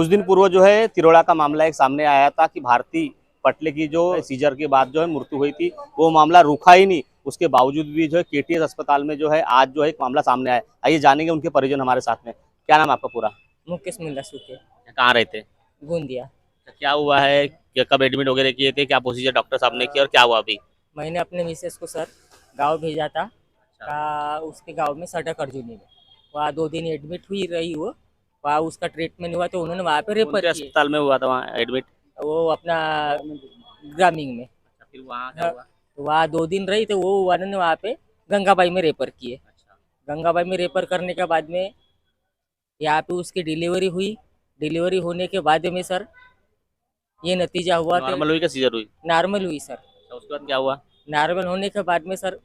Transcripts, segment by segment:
कुछ दिन पूर्व जो है तिरोड़ा का मामला एक सामने आया था कि भारती पटले की जो सीजर के बाद जो है मृत्यु हुई थी, वो मामला रुका ही नहीं। उसके बावजूद भी जो है केटीएस अस्पताल में जो है आज जो है एक मामला सामने आया। आइए जानेंगे उनके परिजन हमारे साथ में। क्या नाम है आपका पूरा? मुकेश मिल्ला सूखे कहाँ रहते? गोंदिया। क्या हुआ है? कब एडमिट वगैरह किए थे? क्या प्रोसीजर डॉक्टर साहब ने किया और क्या हुआ अभी? मैंने अपने मिसेस को सर गांव भेजा था उसके गांव में सड़क अर्जुनी में। वहाँ 2 दिन एडमिट हुई रही वो। वहाँ उसका ट्रीटमेंट हुआ तो उन्होंने वहाँ पे कौन रेफर से किए। अस्पताल में हुआ था वहाँ एडमिट? वो अपना ग्रामीण में। फिर वहाँ क्या हुआ? तो वहाँ 2 दिन रही तो वो उन्होंने वहाँ पे गंगाबाई में रेफर किए। अच्छा, गंगाबाई में रेफर करने के बाद में यहाँ पे उसकी डिलीवरी हुई। डिलीवरी होने के बाद में सर ये नतीजा हुआ कि नॉर्मल हुई क्या सीजर हुई? नॉर्मल हुई सर। अच्छा, उसके बाद क्या हुआ? नॉर्मल होने के बाद में सर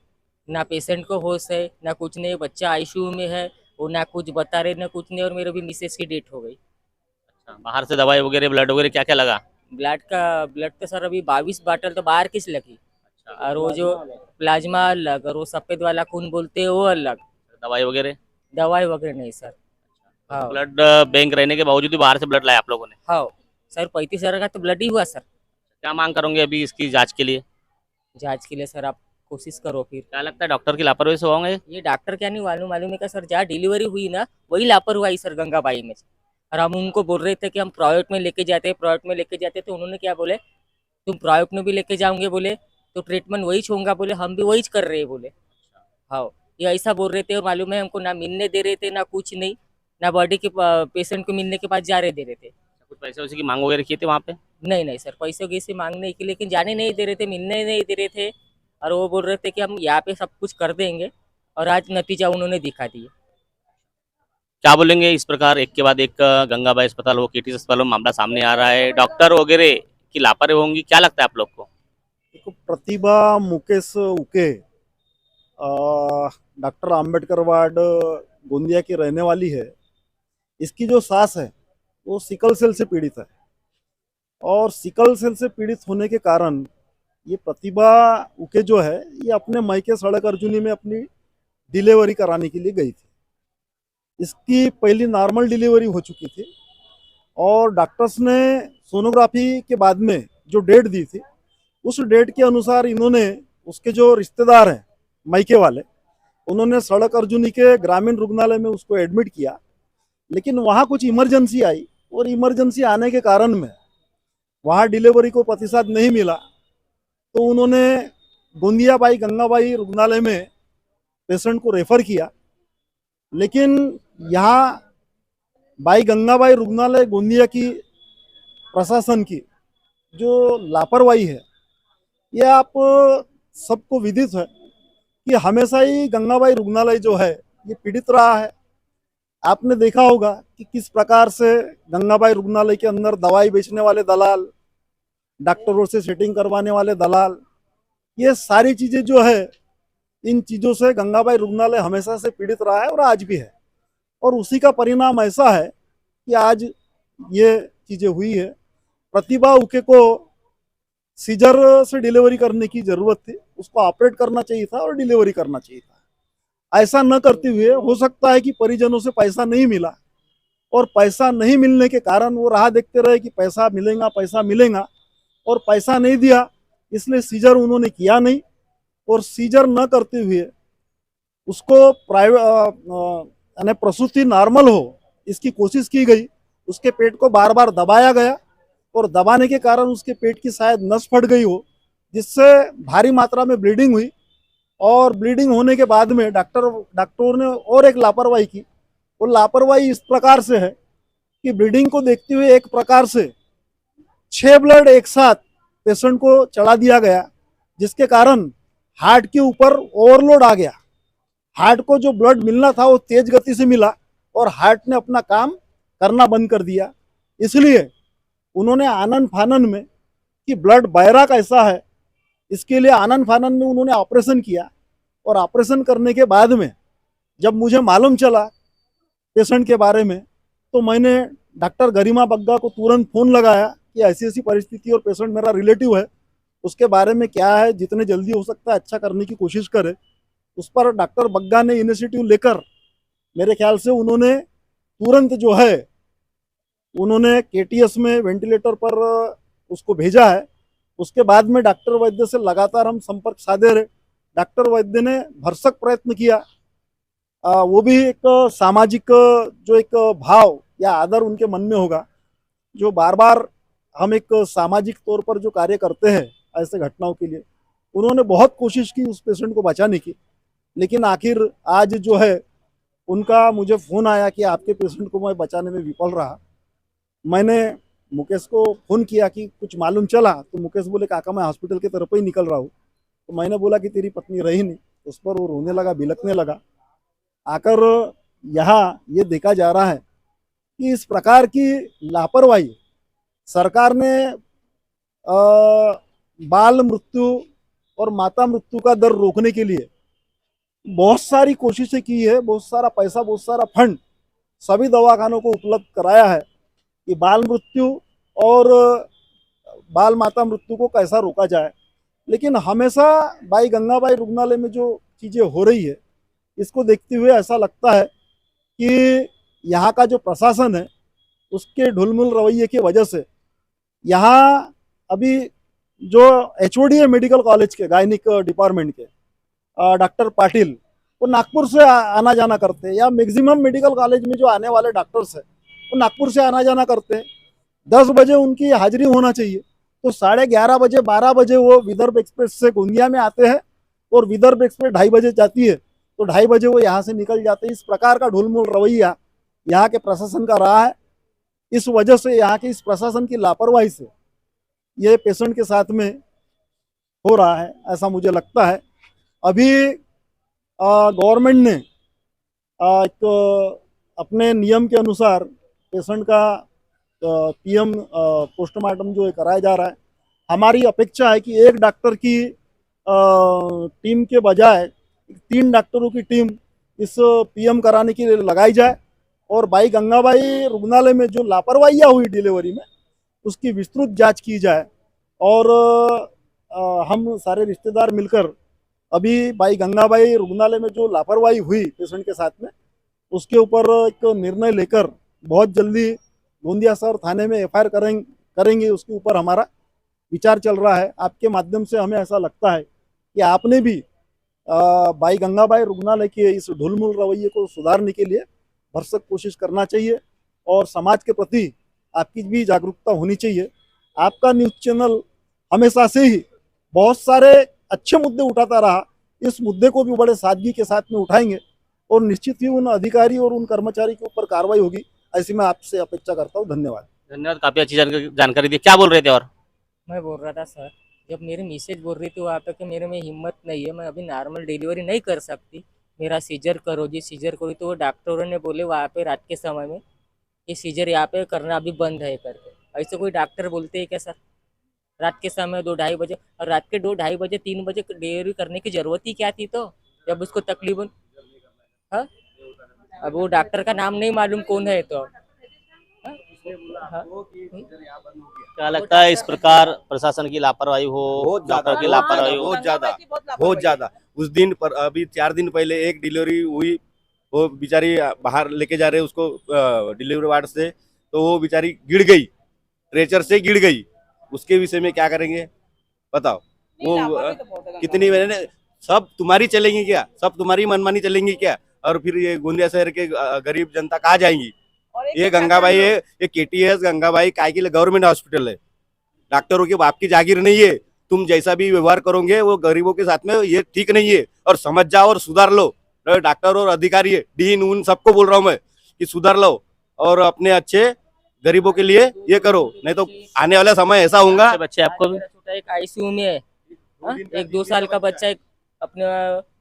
ना पेशेंट को होश है ना कुछ नहीं, बच्चा आईसीयू में है। वो ना कुछ बता रहे ना कुछ नहीं, और मेरे भी मिसेस की डेथ हो गई। अच्छा, बाहर से दवाई वगैरह ब्लड वगैरह क्या क्या लगा? ब्लड तो सर अभी 22 बाटल तो बाहर किस लगी। अच्छा, और वो जो प्लाज्मा अलग और वो सफेद वाला खून बोलते हैं वो अलग। दवाई वगैरह? दवाई वगैरह नहीं सर। तो हाँ ब्लड बैंक रहने के बावजूद भी बाहर से ब्लड लाया आप लोगों ने? हाँ सर 35,000 का तो ब्लड ही हुआ सर। क्या मांग करोगे अभी इसकी जांच के लिए? जांच के लिए सर आप कोशिश करो फिर। क्या लगता है डॉक्टर की लापरवाही से होंगे? ये डॉक्टर क्या नहीं मालूम मालूम है क्या सर, जहाँ डिलीवरी हुई ना वही लापरवाही सर गंगाबाई में। और हम उनको बोल रहे थे कि हम प्राइवेट में लेके जाते हैं, प्राइवेट में लेके जाते, तो उन्होंने क्या बोले, तुम प्राइवेट में भी लेके जाओगे बोले तो ट्रीटमेंट वही होगा बोले, हम भी वही कर रहे हैं बोले। हाँ ये ऐसा बोल रहे थे, और मालूम है हमको ना मिलने दे रहे थे ना कुछ नहीं, ना बॉडी के पेशेंट को मिलने के बाद जा रहे दे रहे थे। कुछ पैसे वैसे की मांग वगैरह की थी वहाँ पे? नहीं नहीं सर पैसे वैसे मांगने की, लेकिन जाने नहीं दे रहे थे, मिलने नहीं दे रहे थे। और वो बोल रहे थे कि हम यहाँ पे सब कुछ कर देंगे, और आज नतीजा उन्होंने दिखा दिया। क्या बोलेंगे इस प्रकार एक के बाद एक गंगाबाई अस्पताल हो, केटीएस अस्पताल हो, मामला सामने आ रहा है, डॉक्टर वगैरह की लापरवाही होंगी, क्या लगता है आप लोग को? देखो, प्रतिभा मुकेश उके डॉक्टर आम्बेडकर वार्ड गोंदिया की रहने वाली है। इसकी जो सास है वो सिकल सेल से पीड़ित है, और सिकल सेल से पीड़ित होने के कारण ये प्रतिभा उके जो है ये अपने मायके सड़क अर्जुनी में अपनी डिलीवरी कराने के लिए गई थी। इसकी पहली नॉर्मल डिलीवरी हो चुकी थी, और डॉक्टर्स ने सोनोग्राफी के बाद में जो डेट दी थी उस डेट के अनुसार इन्होंने उसके जो रिश्तेदार हैं मायके वाले, उन्होंने सड़क अर्जुनी के ग्रामीण रुग्णालय में उसको एडमिट किया। लेकिन वहाँ कुछ इमरजेंसी आई, और इमरजेंसी आने के कारण में वहाँ डिलीवरी को प्रतिशत नहीं मिला, तो उन्होंने गोंदिया बाई गंगाबाई रुग्णालय में पेशेंट को रेफर किया। लेकिन यहाँ बाई गंगाबाई रुग्णालय गोंदिया की प्रशासन की जो लापरवाही है, ये आप सबको विदित है कि हमेशा ही गंगाबाई रुग्णालय जो है ये पीड़ित रहा है। आपने देखा होगा कि किस प्रकार से गंगाबाई रुग्णालय के अंदर दवाई बेचने वाले दलाल, डॉक्टरों से सेटिंग करवाने वाले दलाल, ये सारी चीज़ें जो है, इन चीज़ों से गंगाबाई रुग्णालय हमेशा से पीड़ित रहा है और आज भी है। और उसी का परिणाम ऐसा है कि आज ये चीज़ें हुई है। प्रतिभा उके को सीजर से डिलीवरी करने की ज़रूरत थी, उसको ऑपरेट करना चाहिए था और डिलीवरी करना चाहिए था। ऐसा न करते हुए हो सकता है कि परिजनों से पैसा नहीं मिला, और पैसा नहीं मिलने के कारण वो राह देखते रहे कि पैसा मिलेगा पैसा मिलेगा, और पैसा नहीं दिया, इसलिए सीजर उन्होंने किया नहीं। और सीजर न करते हुए उसको प्राइवेट यानी प्रसूति नॉर्मल हो इसकी कोशिश की गई। उसके पेट को बार बार दबाया गया, और दबाने के कारण उसके पेट की शायद नस फट गई हो, जिससे भारी मात्रा में ब्लीडिंग हुई। और ब्लीडिंग होने के बाद में डॉक्टरों ने और एक लापरवाही की। वो लापरवाही इस प्रकार से है कि ब्लीडिंग को देखते हुए एक प्रकार से 6 ब्लड एक साथ पेशेंट को चढ़ा दिया गया, जिसके कारण हार्ट के ऊपर ओवरलोड आ गया। हार्ट को जो ब्लड मिलना था वो तेज गति से मिला, और हार्ट ने अपना काम करना बंद कर दिया। इसलिए उन्होंने आनन फानन में कि ब्लड बहरा कैसा है, इसके लिए आनन फानन में उन्होंने ऑपरेशन किया। और ऑपरेशन करने के बाद में जब मुझे मालूम चला पेशेंट के बारे में, तो मैंने डॉक्टर गरिमा बग्गा को तुरंत फ़ोन लगाया कि ऐसी ऐसी परिस्थिति और पेशेंट मेरा रिलेटिव है, उसके बारे में क्या है, जितने जल्दी हो सकता है अच्छा करने की कोशिश करे। उस पर डॉक्टर बग्गा ने इनिशिएटिव लेकर, मेरे ख्याल से उन्होंने तुरंत जो है उन्होंने केटीएस में वेंटिलेटर पर उसको भेजा है। उसके बाद में डॉक्टर वैद्य से लगातार हम संपर्क साधे रहे। डॉक्टर वैद्य ने भरसक प्रयत्न किया। वो भी एक सामाजिक जो एक भाव या आदर उनके मन में होगा, जो बार बार हम एक सामाजिक तौर पर जो कार्य करते हैं ऐसे घटनाओं के लिए, उन्होंने बहुत कोशिश की उस पेशेंट को बचाने की। लेकिन आखिर आज जो है उनका मुझे फ़ोन आया कि आपके पेशेंट को मैं बचाने में विफल रहा। मैंने मुकेश को फ़ोन किया कि कुछ मालूम चला, तो मुकेश बोले काका मैं हॉस्पिटल की तरफ ही निकल रहा हूँ। तो मैंने बोला कि तेरी पत्नी रही नहीं। उस पर वो रोने लगा, बिलखने लगा। आकर यहाँ ये देखा जा रहा है कि इस प्रकार की लापरवाही सरकार ने बाल मृत्यु और माता मृत्यु का दर रोकने के लिए बहुत सारी कोशिशें की है, बहुत सारा पैसा, बहुत सारा फंड सभी दवाखानों को उपलब्ध कराया है कि बाल मृत्यु और बाल माता मृत्यु को कैसा रोका जाए। लेकिन हमेशा भाई गंगाबाई रुग्णालय में जो चीज़ें हो रही है, इसको देखते हुए ऐसा लगता है कि यहाँ का जो प्रशासन है उसके ढुलमुल रवैये की वजह से यहाँ अभी जो एचओडी है मेडिकल कॉलेज के गायनिक डिपार्टमेंट के डॉक्टर पाटिल, वो नागपुर से आना जाना करते हैं, या मैक्सिमम मेडिकल कॉलेज में जो आने वाले डॉक्टर्स हैं वो नागपुर से आना जाना करते हैं। 10 बजे उनकी हाजिरी होना चाहिए, तो 11:30 बजे 12 बजे वो विदर्भ एक्सप्रेस से गोंदिया में आते हैं और विदर्भ एक्सप्रेस 2:30 बजे जाती है, तो 2:30 बजे वो यहाँ से निकल जाते हैं। इस प्रकार का ढुलमुल रवैया यहाँ के प्रशासन का रहा है। इस वजह से यहाँ के इस प्रशासन की लापरवाही से ये पेशेंट के साथ में हो रहा है, ऐसा मुझे लगता है। अभी गवर्नमेंट ने एक अपने नियम के अनुसार पेशेंट का पीएम पोस्टमार्टम जो है कराया जा रहा है। हमारी अपेक्षा है कि एक डॉक्टर की टीम के बजाय 3 डॉक्टरों की टीम इस पीएम कराने के लिए लगाई जाए और भाई गंगाबाई रुग्णालय में जो लापरवाहियाँ हुई डिलीवरी में उसकी विस्तृत जांच की जाए। और हम सारे रिश्तेदार मिलकर अभी भाई गंगाबाई रुग्णालय में जो लापरवाही हुई पेशेंट के साथ में, उसके ऊपर एक निर्णय लेकर बहुत जल्दी गोंदिया शहर थाने में एफआईआर करेंगे। उसके ऊपर हमारा विचार चल रहा है। आपके माध्यम से हमें ऐसा लगता है कि आपने भी भाई गंगाबाई रुग्णालय के इस ढुलमुल रवैये को सुधारने के लिए भरसक कोशिश करना चाहिए और समाज के प्रति आपकी भी जागरूकता होनी चाहिए। आपका न्यूज़ चैनल हमेशा से ही बहुत सारे अच्छे मुद्दे उठाता रहा। इस मुद्दे को भी बड़े सादगी के साथ में उठाएंगे और निश्चित ही उन अधिकारी और उन कर्मचारी के ऊपर कार्रवाई होगी, ऐसी मैं आपसे अपेक्षा करता हूँ। धन्यवाद। धन्यवाद, काफी अच्छी जानकारी दी। क्या बोल रहे थे? और मैं बोल रहा था सर, जब मेरी मिसेज बोल रही थी वहाँ पे कि मेरे में हिम्मत नहीं है, मैं अभी नॉर्मल डिलीवरी नहीं कर सकती, मेरा सीजर करो जी, सीजर करो, तो वो डॉक्टरों ने बोले वहाँ पे रात के समय में ये सीजर यहाँ पे करना अभी बंद है करके। ऐसे कोई डॉक्टर बोलते हैं क्या सर? रात के समय 2-2:30 बजे, और रात के 2-2:30 बजे 3 बजे डिलीवरी करने की ज़रूरत ही क्या थी? तो जब उसको तकलीफ, हाँ, अब वो डॉक्टर का नाम नहीं मालूम कौन है तो क्या लगता है इस प्रकार प्रशासन की लापरवाही हो, डॉक्टर की लापरवाही हो? बहुत ज्यादा। उस दिन पर अभी 4 दिन पहले एक डिलीवरी हुई, वो बेचारी बाहर लेके जा रहे उसको डिलीवरी वार्ड से, तो वो बेचारी गिर गई, स्ट्रेचर से गिर गई। उसके विषय में क्या करेंगे बताओ? वो कितनी मैंने सब तुम्हारी चलेंगी क्या? सब तुम्हारी मनमानी चलेंगी क्या? और फिर ये गोंदिया शहर के गरीब जनता कहाँ जाएंगी? ये गंगाबाई है, ये केटीएस गंगाबाई काय के लिए गवर्नमेंट हॉस्पिटल है, डॉक्टरों के बाप की जागीर नहीं है। तुम जैसा भी व्यवहार करोगे वो गरीबों के साथ में, ये ठीक नहीं है। और समझ जाओ और सुधार लो। डॉक्टर और अधिकारी है, डीन उन सबको बोल रहा हूँ मैं कि सुधार लो और अपने अच्छे गरीबों के लिए ये करो, नहीं तो आने वाला समय ऐसा होगा। बच्चे आपको भी छोटा एक आईसीयू में है, हाँ? एक 2 साल का बच्चा एक अपने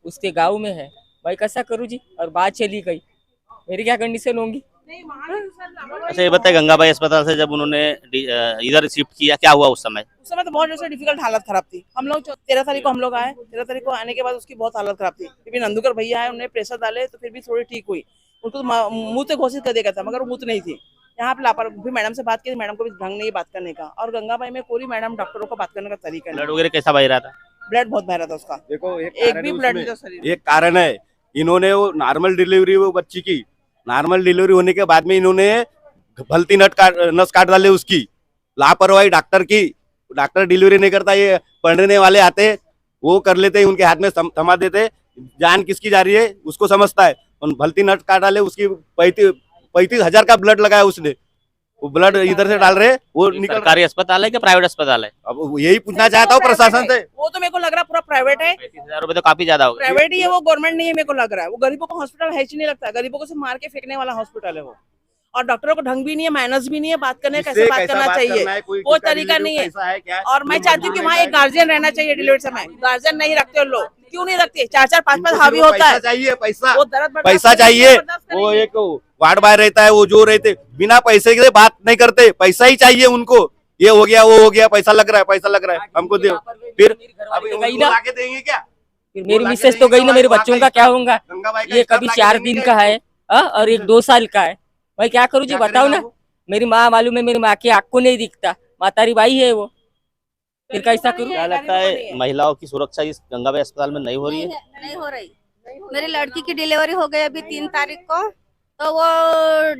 उसके गांव में है, भाई कैसा करूँ जी? और बात चली गई, मेरी क्या कंडीशन होंगी? अच्छा ये बताए, गंगाबाई अस्पताल से जब उन्होंने इधर शिफ्ट किया, क्या हुआ उस समय? उस समय तो बहुत जैसे डिफिकल्ट हालत खराब थी। हम लोग 13 तारीख को हम लोग आए, 13 तारीख को आने के बाद उसकी बहुत हालत खराब थी। फिर भी नंदुकर भैया आए, उन्होंने प्रेशर डाले तो फिर भी थोड़ी ठीक हुई। उनको तो मुंह से घोषित कर दिया था, मगर वो मुंह नहीं थी। यहाँ पे लापरवाही, मैडम से बात की, मैडम को भी ढंग नहीं बात करने का। और गंगाबाई में कोई मैडम डॉक्टरों को बात करने का तरीका ब्लड नहीं। वगैरह कैसा बह रहा था? ब्लड बहुत बह रहा था उसका, देखो एक भी ब्लड नहीं था शरीर। एक कारण है, इन्होंने वो नॉर्मल डिलीवरी, वो बच्ची की नॉर्मल डिलीवरी होने के बाद में इन्होंने भलती नस काट डाले उसकी, लापरवाही डॉक्टर की, डॉक्टर डिलीवरी नहीं करता, ये पढ़ने वाले आते वो कर लेते, उनके हाथ में थमा देते, जान किसकी जा रही है उसको समझता है, और भलती नट काट डाले उसकी 35,000 का ब्लड लगाया उसने, वो ब्लड इधर से डाल रहे वो निकल। सरकारी अस्पताल है कि प्राइवेट अस्पताल है? अब यही पूछना चाहता हूँ प्रशासन से। वो तो मेरे को लग रहा है पूरा प्राइवेट है, 35,000 रुपए तो काफी ज्यादा हो गए। प्राइवेट ही है वो, गवर्नमेंट नहीं है मेरे को लग रहा है। वो गरीबों का हॉस्पिटल है ही नहीं लगता है, गरीबों को सिर्फ मार के फेंकने वाला हॉस्पिटल है वो। और डॉक्टरों को ढंग भी नहीं है, मैनर्स भी नहीं है, बात करने कैसे बात करना चाहिए वो तरीका नहीं है। और मैं चाहती हूँ कि वहाँ एक गार्जियन रहना चाहिए डिलीवरी समय। गार्जियन नहीं रखते उन लोग, क्यों नहीं रखते? 4-4 5-5 हावी होता है, चाहिए पैसा, वो दर्द बर्दाश्त पैसा करेंगे, चाहिए। बर्दाश्त वो करेंगे। एक वार्ड बॉय रहता है, वो जो रहते बिना पैसे के बात नहीं करते, पैसा ही चाहिए उनको, ये हो गया वो हो गया, पैसा लग रहा है, पैसा लग रहा है, हमको दो। फिर अभी गई ना, आके देंगे क्या? फिर मेरी मिसेस तो गई ना, मेरे बच्चों का क्या होगा? गंगाबाई का ये स्टाफ कभी लाके 4 देंगे दिन क्या? का है और एक 2 साल का है, भाई क्या करूँ जी क्या बताओ करेगा ना। वो? मेरी माँ मालूम है, मेरी माँ की आँख को नहीं दिखता, मातारी बाई है वो, फिर कैसा करूँ? क्या लगता है महिलाओं की सुरक्षा इस गंगाबाई अस्पताल में नहीं हो रही है? नहीं हो रही। मेरी लड़की की डिलीवरी हो गई अभी 3 तारीख को, तो वो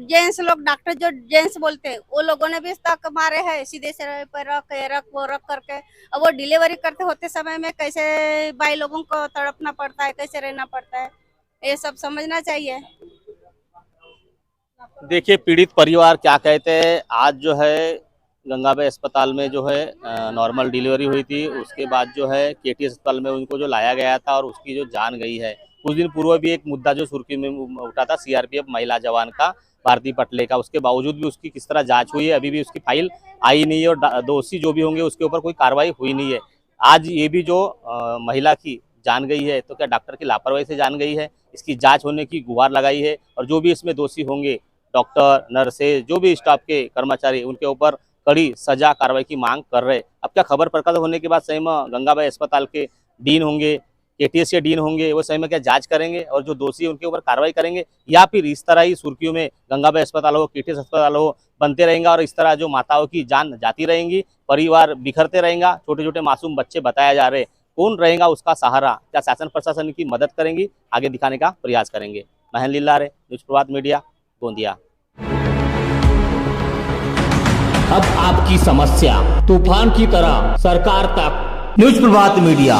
जेंट्स लोग, डॉक्टर जो जेंट्स बोलते हैं, वो लोगों ने भी तक मारे हैं, सीधे से पे रख ये रख वो रख करके। अब वो डिलीवरी करते होते समय में कैसे भाई लोगों को तड़पना पड़ता है, कैसे रहना पड़ता है, ये सब समझना चाहिए। देखिए पीड़ित परिवार क्या कहते हैं। आज जो है गंगाबाई अस्पताल में जो है नॉर्मल डिलीवरी हुई थी, उसके बाद जो है केटीएस अस्पताल में उनको जो लाया गया था और उसकी जो जान गई है। कुछ दिन पूर्व भी एक मुद्दा जो सुर्खी में उठा था सीआरपीएफ महिला जवान का, भारती पटले का, उसके बावजूद भी उसकी किस तरह जांच हुई है, अभी भी उसकी फाइल आई नहीं है और दोषी जो भी होंगे उसके ऊपर कोई कार्रवाई हुई नहीं है। आज ये भी जो महिला की जान गई है, तो क्या डॉक्टर की लापरवाही से जान गई है? इसकी जांच होने की गुहार लगाई है और जो भी इसमें दोषी होंगे, डॉक्टर, नर्सेज, जो भी स्टाफ के कर्मचारी, उनके ऊपर कड़ी सजा कार्रवाई की मांग कर रहे। अब क्या खबर प्रकाशित होने के बाद सही में गंगाबाई अस्पताल के डीन होंगे, केटीएस के डीन होंगे, वो सही में क्या जांच करेंगे और जो दोषी उनके ऊपर कार्रवाई करेंगे, या फिर इस तरह ही सुर्खियों में गंगाबाई अस्पताल हो, केटीएस अस्पताल हो बनते रहेंगे और इस तरह जो माताओं की जान जाती रहेंगी, परिवार बिखरते रहेगा, छोटे छोटे मासूम बच्चे बताया जा रहे, कौन रहेगा उसका सहारा? क्या शासन प्रशासन की मदद करेंगी? आगे दिखाने का प्रयास करेंगे। महन लीलारे, न्यूज प्रभात मीडिया, गोंदिया। अब आपकी समस्या तूफान की तरह सरकार तक, न्यूज प्रभात मीडिया।